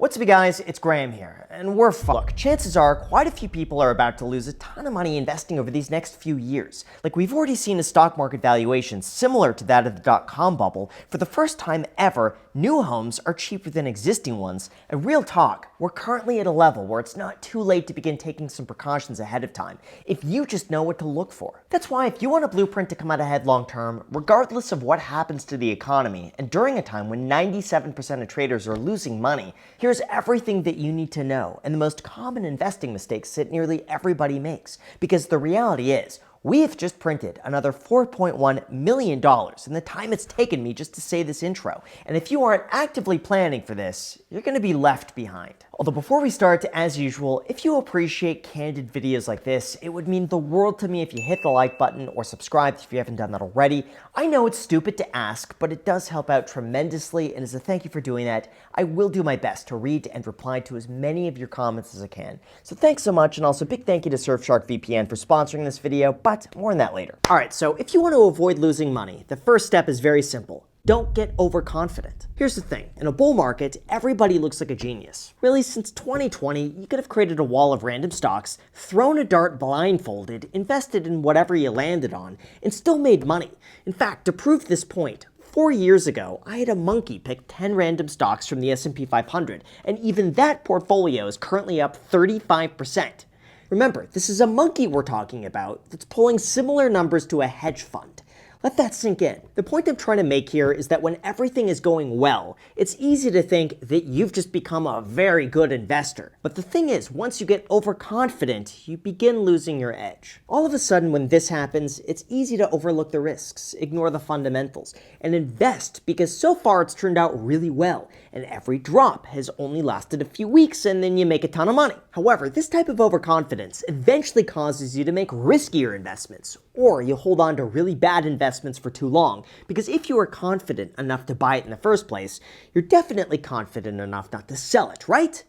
What's up, you guys? It's Graham here, and we're Look, chances are quite a few people are about to lose a ton of money investing over these next few years. Like, we've already seen a stock market valuation similar to that of the dot-com bubble. For the first time ever, new homes are cheaper than existing ones, and real talk, we're currently at a level where it's not too late to begin taking some precautions ahead of time, if you just know what to look for. That's why if you want a blueprint to come out ahead long term, regardless of what happens to the economy, and during a time when 97% of traders are losing money, here's everything that you need to know, and the most common investing mistakes that nearly everybody makes. Because the reality is, we have just printed another $4.1 million in the time it's taken me just to say this intro. And if you aren't actively planning for this, you're going to be left behind. Although before we start, as usual, if you appreciate candid videos like this, it would mean the world to me if you hit the like button or subscribe if you haven't done that already. I know it's stupid to ask, but it does help out tremendously, and as a thank you for doing that, I will do my best to read and reply to as many of your comments as I can. So thanks so much, and also big thank you to Surfshark VPN for sponsoring this video, but more on that later. Alright, so if you want to avoid losing money, the first step is very simple. Don't get overconfident. Here's the thing, in a bull market, everybody looks like a genius. Really, since 2020, you could have created a wall of random stocks, thrown a dart blindfolded, invested in whatever you landed on, and still made money. In fact, to prove this point, 4 years ago, I had a monkey pick 10 random stocks from the S&P 500, and even that portfolio is currently up 35%. Remember, this is a monkey we're talking about that's pulling similar numbers to a hedge fund. Let that sink in. The point I'm trying to make here is that when everything is going well, it's easy to think that you've just become a very good investor. But the thing is, once you get overconfident, you begin losing your edge. All of a sudden, when this happens, it's easy to overlook the risks, ignore the fundamentals, and invest because so far it's turned out really well, and every drop has only lasted a few weeks and then you make a ton of money. However, this type of overconfidence eventually causes you to make riskier investments, or you hold on to really bad investments for too long, because if you are confident enough to buy it in the first place, you're definitely confident enough not to sell it, right?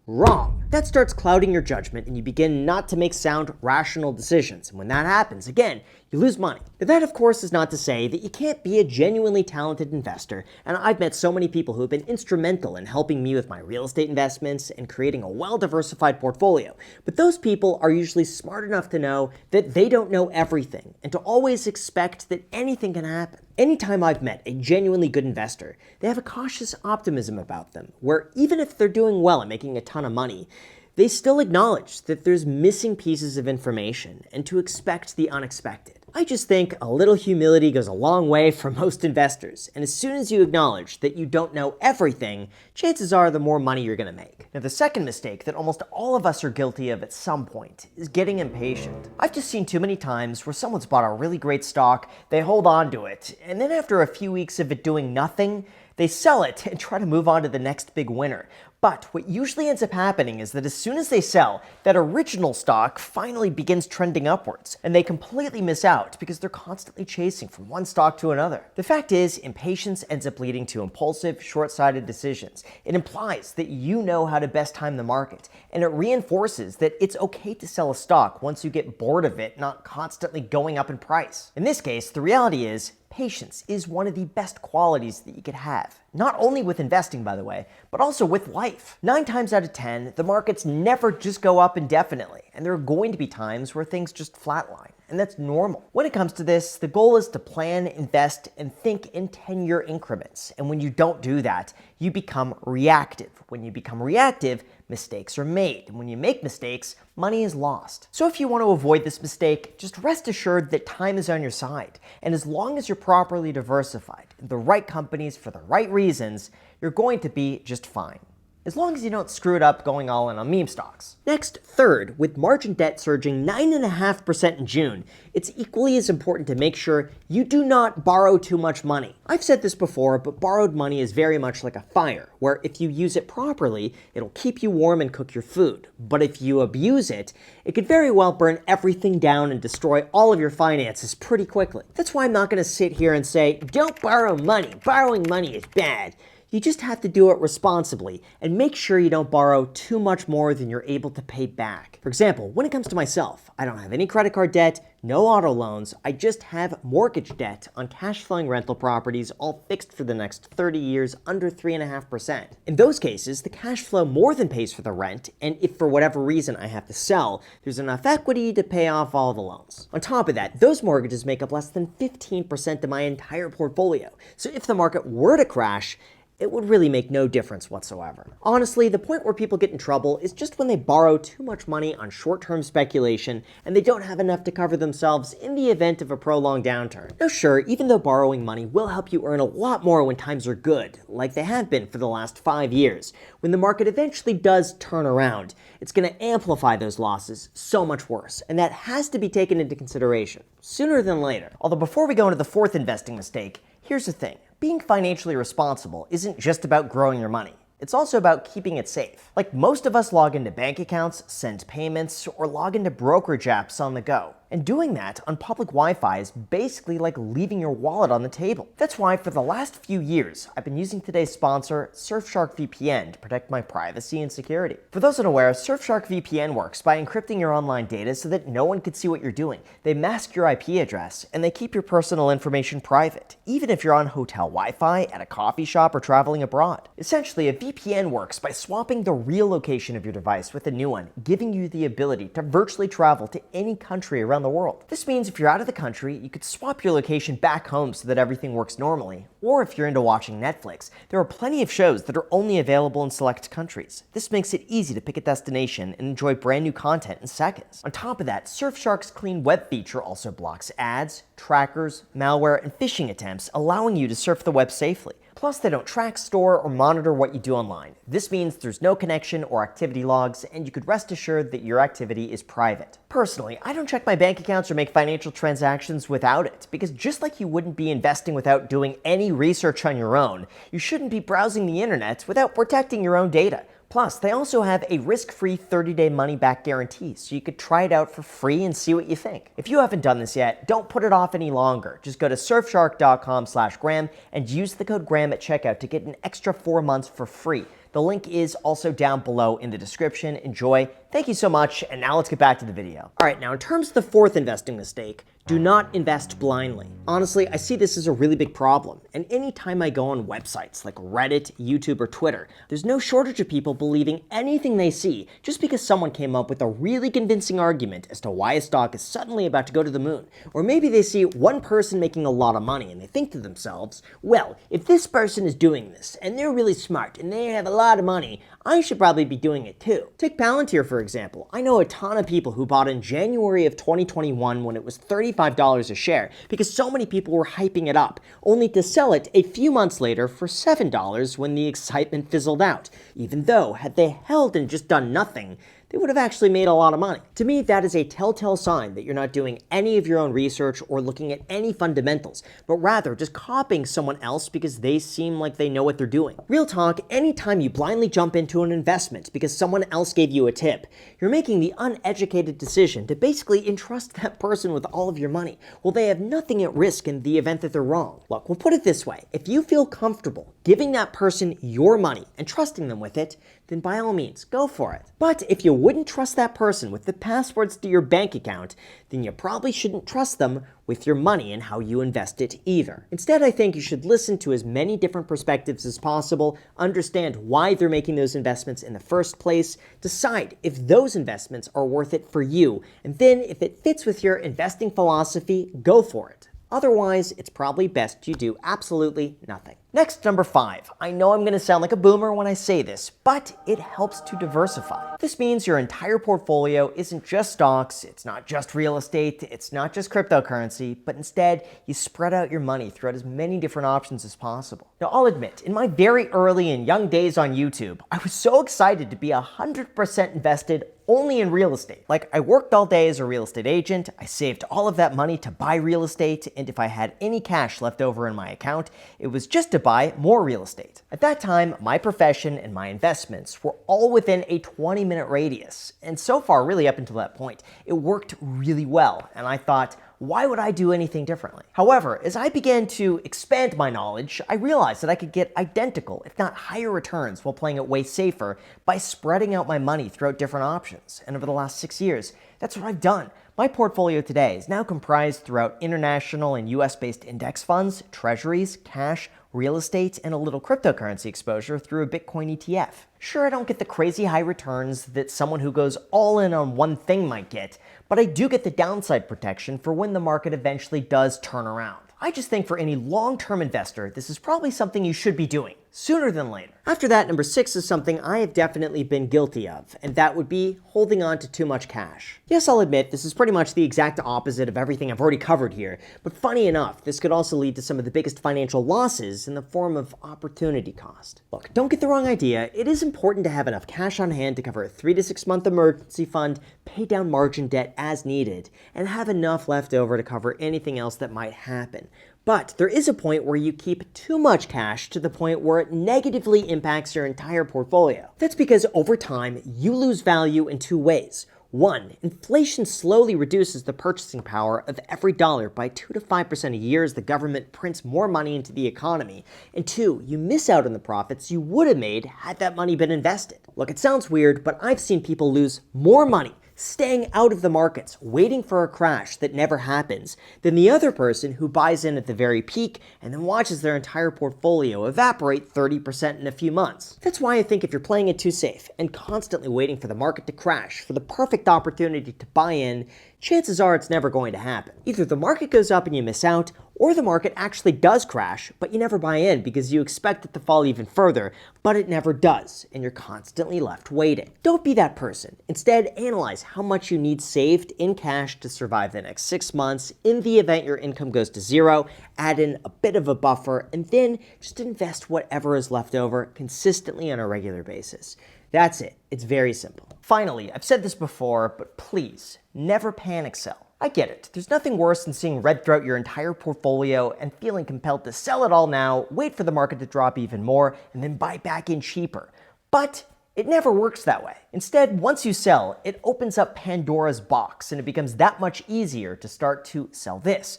Wrong. That starts clouding your judgment and you begin not to make sound, rational decisions. And when that happens, again, you lose money. But that, of course, is not to say that you can't be a genuinely talented investor, and I've met so many people who have been instrumental in helping me with my real estate investments and creating a well-diversified portfolio. But those people are usually smart enough to know that they don't know everything, and to always expect that anything can happen. Anytime I've met a genuinely good investor, they have a cautious optimism about them, where even if they're doing well and making a ton of money, they still acknowledge that there's missing pieces of information and to expect the unexpected. I just think a little humility goes a long way for most investors, and as soon as you acknowledge that you don't know everything, chances are the more money you're going to make. Now, the second mistake that almost all of us are guilty of at some point is getting impatient. I've just seen too many times where someone's bought a really great stock, they hold on to it, and then after a few weeks of it doing nothing, they sell it and try to move on to the next big winner. But what usually ends up happening is that as soon as they sell, that original stock finally begins trending upwards, and they completely miss out because they're constantly chasing from one stock to another. The fact is, impatience ends up leading to impulsive, short-sighted decisions. It implies that you know how to best time the market, and it reinforces that it's okay to sell a stock once you get bored of it not constantly going up in price. In this case, the reality is, patience is one of the best qualities that you could have. Not only with investing, by the way, but also with life. 9 times out of 10, the markets never just go up indefinitely, and there are going to be times where things just flatline, and that's normal. When it comes to this, the goal is to plan, invest, and think in 10-year increments, and when you don't do that, you become reactive. When you become reactive, mistakes are made, and when you make mistakes, money is lost. So if you want to avoid this mistake, just rest assured that time is on your side, and as long as you're properly diversified, in the right companies for the right reasons, you're going to be just fine. As long as you don't screw it up going all in on meme stocks. Next, third, with margin debt surging 9.5% in June, it's equally as important to make sure you do not borrow too much money. I've said this before, but borrowed money is very much like a fire, where if you use it properly, it'll keep you warm and cook your food. But if you abuse it, it could very well burn everything down and destroy all of your finances pretty quickly. That's why I'm not going to sit here and say, don't borrow money. Borrowing money is bad. You just have to do it responsibly and make sure you don't borrow too much more than you're able to pay back. For example, when it comes to myself, I don't have any credit card debt, no auto loans, I just have mortgage debt on cash flowing rental properties all fixed for the next 30 years under 3.5%. In those cases, the cash flow more than pays for the rent, and if for whatever reason I have to sell, there's enough equity to pay off all the loans. On top of that, those mortgages make up less than 15% of my entire portfolio, so if the market were to crash, it would really make no difference whatsoever. Honestly, the point where people get in trouble is just when they borrow too much money on short-term speculation and they don't have enough to cover themselves in the event of a prolonged downturn. Now sure, even though borrowing money will help you earn a lot more when times are good, like they have been for the last 5 years, when the market eventually does turn around, it's going to amplify those losses so much worse, and that has to be taken into consideration, sooner than later. Although before we go into the fourth investing mistake, here's the thing. Being financially responsible isn't just about growing your money. It's also about keeping it safe. Like most of us log into bank accounts, send payments, or log into brokerage apps on the go. And doing that on public Wi-Fi is basically like leaving your wallet on the table. That's why for the last few years, I've been using today's sponsor, Surfshark VPN, to protect my privacy and security. For those unaware, Surfshark VPN works by encrypting your online data so that no one can see what you're doing. They mask your IP address, and they keep your personal information private, even if you're on hotel Wi-Fi, at a coffee shop, or traveling abroad. Essentially, a VPN works by swapping the real location of your device with a new one, giving you the ability to virtually travel to any country around the world. This means if you're out of the country, you could swap your location back home so that everything works normally. Or if you're into watching Netflix, there are plenty of shows that are only available in select countries. This makes it easy to pick a destination and enjoy brand new content in seconds. On top of that, Surfshark's Clean Web feature also blocks ads, trackers, malware, and phishing attempts, allowing you to surf the web safely. Plus, they don't track, store, or monitor what you do online. This means there's no connection or activity logs, and you could rest assured that your activity is private. Personally, I don't check my bank accounts or make financial transactions without it, because just like you wouldn't be investing without doing any research on your own, you shouldn't be browsing the internet without protecting your own data. Plus, they also have a risk-free 30-day money-back guarantee, so you could try it out for free and see what you think. If you haven't done this yet, don't put it off any longer. Just go to surfshark.com/Graham and use the code Graham at checkout to get an extra 4 months for free. The link is also down below in the description. Enjoy. Thank you so much, and now let's get back to the video. Alright, now in terms of the fourth investing mistake, do not invest blindly. Honestly, I see this as a really big problem, and anytime I go on websites like Reddit, YouTube, or Twitter, there's no shortage of people believing anything they see just because someone came up with a really convincing argument as to why a stock is suddenly about to go to the moon. Or maybe they see one person making a lot of money and they think to themselves, well, if this person is doing this, and they're really smart, and they have a lot of money, I should probably be doing it too. Take Palantir, for example. I know a ton of people who bought in January of 2021 when it was $35 a share because so many people were hyping it up, only to sell it a few months later for $7 when the excitement fizzled out, even though had they held and just done nothing, they would have actually made a lot of money. To me, that is a telltale sign that you're not doing any of your own research or looking at any fundamentals, but rather just copying someone else because they seem like they know what they're doing. Real talk, anytime you blindly jump into an investment because someone else gave you a tip, you're making the uneducated decision to basically entrust that person with all of your money, while they have nothing at risk in the event that they're wrong. Look, we'll put it this way. If you feel comfortable giving that person your money and trusting them with it, then by all means, go for it. But if you wouldn't trust that person with the passwords to your bank account, then you probably shouldn't trust them with your money and how you invest it either. Instead, I think you should listen to as many different perspectives as possible, understand why they're making those investments in the first place, decide if those investments are worth it for you, and then if it fits with your investing philosophy, go for it. Otherwise, it's probably best you do absolutely nothing. Next, number 5. I know I'm going to sound like a boomer when I say this, but it helps to diversify. This means your entire portfolio isn't just stocks, it's not just real estate, it's not just cryptocurrency, but instead you spread out your money throughout as many different options as possible. Now, I'll admit, in my very early and young days on YouTube, I was so excited to be 100% invested only in real estate. Like, I worked all day as a real estate agent, I saved all of that money to buy real estate, and if I had any cash left over in my account, it was just to buy more real estate. At that time, my profession and my investments were all within a 20-minute radius, and so far, really up until that point, it worked really well, and I thought, Why would I do anything differently? However, as I began to expand my knowledge, I realized that I could get identical, if not higher returns while playing it way safer by spreading out my money throughout different options. And over the last 6 years, that's what I've done. My portfolio today is now comprised throughout international and US-based index funds, treasuries, cash, real estate, and a little cryptocurrency exposure through a Bitcoin ETF. Sure, I don't get the crazy high returns that someone who goes all in on one thing might get, but I do get the downside protection for when the market eventually does turn around. I just think for any long-term investor, this is probably something you should be doing, sooner than later. After that, number 6 is something I have definitely been guilty of, and that would be holding on to too much cash. Yes, I'll admit, this is pretty much the exact opposite of everything I've already covered here, but funny enough, this could also lead to some of the biggest financial losses in the form of opportunity cost. Look, don't get the wrong idea, it is important to have enough cash on hand to cover a 3 to 6 month emergency fund, pay down margin debt as needed, and have enough left over to cover anything else that might happen. But there is a point where you keep too much cash to the point where it negatively impacts your entire portfolio. That's because over time, you lose value in 2 ways. 1, inflation slowly reduces the purchasing power of every dollar by 2 to 5% a year as the government prints more money into the economy. And 2, you miss out on the profits you would have made had that money been invested. Look, it sounds weird, but I've seen people lose more money staying out of the markets, waiting for a crash that never happens, than the other person who buys in at the very peak and then watches their entire portfolio evaporate 30% in a few months. That's why I think if you're playing it too safe and constantly waiting for the market to crash for the perfect opportunity to buy in, chances are it's never going to happen. Either the market goes up and you miss out, or the market actually does crash, but you never buy in because you expect it to fall even further, but it never does, and you're constantly left waiting. Don't be that person. Instead, analyze how much you need saved in cash to survive the next 6 months in the event your income goes to zero, add in a bit of a buffer, and then just invest whatever is left over consistently on a regular basis. That's it. It's very simple. Finally, I've said this before, but please, never panic sell. I get it. There's nothing worse than seeing red throughout your entire portfolio and feeling compelled to sell it all now, wait for the market to drop even more, and then buy back in cheaper. But it never works that way. Instead, once you sell, it opens up Pandora's box, and it becomes that much easier to start to sell this,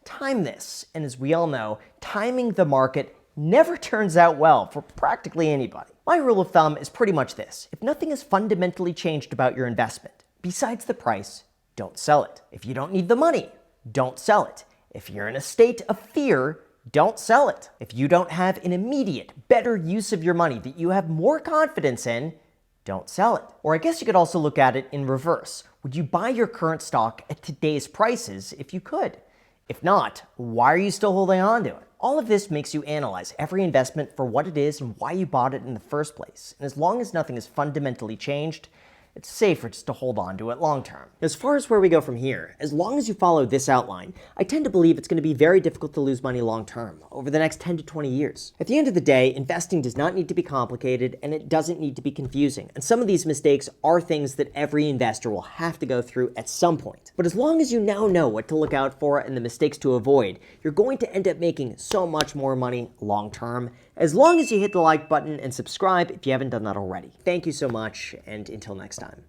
time this. And as we all know, timing the market never turns out well for practically anybody. My rule of thumb is pretty much this. If nothing has fundamentally changed about your investment, besides the price, don't sell it. If you don't need the money, don't sell it. If you're in a state of fear, don't sell it. If you don't have an immediate, better use of your money that you have more confidence in, don't sell it. Or I guess you could also look at it in reverse. Would you buy your current stock at today's prices if you could? If not, why are you still holding on to it? All of this makes you analyze every investment for what it is and why you bought it in the first place. And as long as nothing has fundamentally changed, it's safer just to hold on to it long term. As far as where we go from here, as long as you follow this outline, I tend to believe it's going to be very difficult to lose money long term, over the next 10 to 20 years. At the end of the day, investing does not need to be complicated and it doesn't need to be confusing. And some of these mistakes are things that every investor will have to go through at some point. But as long as you now know what to look out for and the mistakes to avoid, you're going to end up making so much more money long term, as long as you hit the like button and subscribe if you haven't done that already. Thank you so much, and until next time.